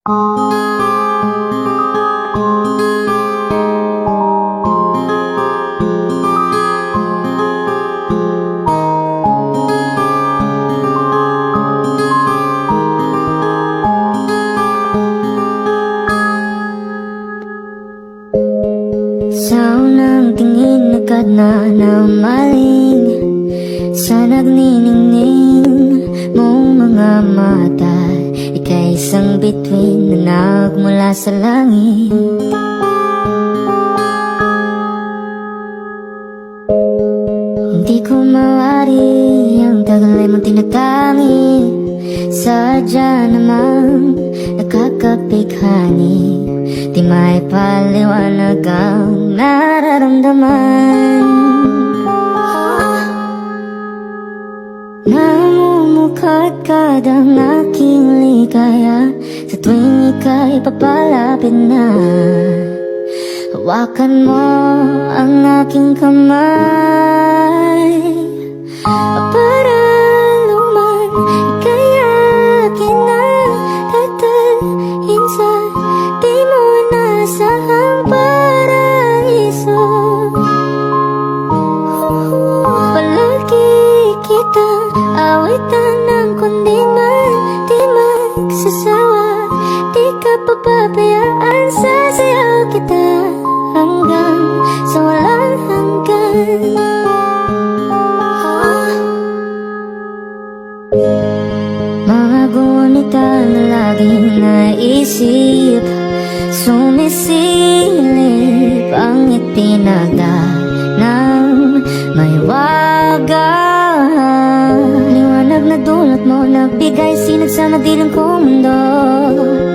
Sa unang tingin agad na namaling sa nagniningning mong mga mata. Ika'y isang bituin na nagmula sa langit. Hindi ko mawari ang tagal ay mong tinatangi. Sadya namang nakakapighani. Di may paliwanag ang nararamdaman. Namumukadkad ang aking ligaya sa tuwing ika'y papalapit na. Hawakan mo ang aking kamay para luman ika'y akin na tatalhin sa di mo nasahang paraiso. Palagi kitang awitan ng kundi man di magsasawa. Di ka papabayaan, sasayaw kita hanggang sa walang hanggan. Mga gunita na laging naisip, sumisilip ang itinagda ng may wagang liwanag na dulot mo, nagbigay sinag sa madilim kong mundo.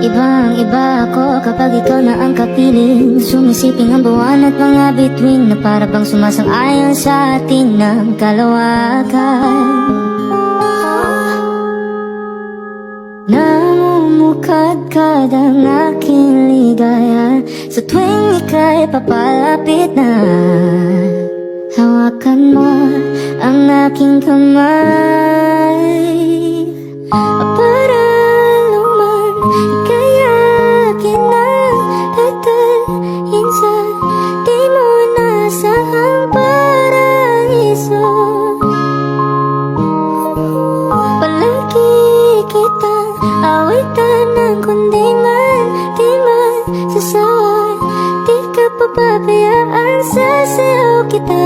Ibang iba ako kapag ikaw na ang kapiling. Sumisiping ang buwan at mga bituin na para bang sumasang-ayon sa atin ng kalawakan. Namumukadkad ang aking ligaya sa tuwing ika'y papalapit na. Hawakan mo ang aking kamay para luman ika'y akin na tatalhin sa di mo nasahang paraiso. Palagi kitang awitan ng kundi man di magsasawa. Di ka papabayaan, sasayaw kita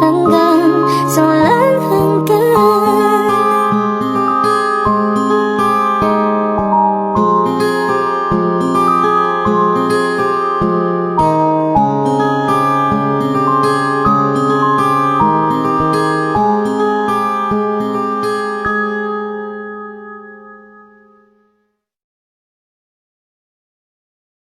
hanggang sa walang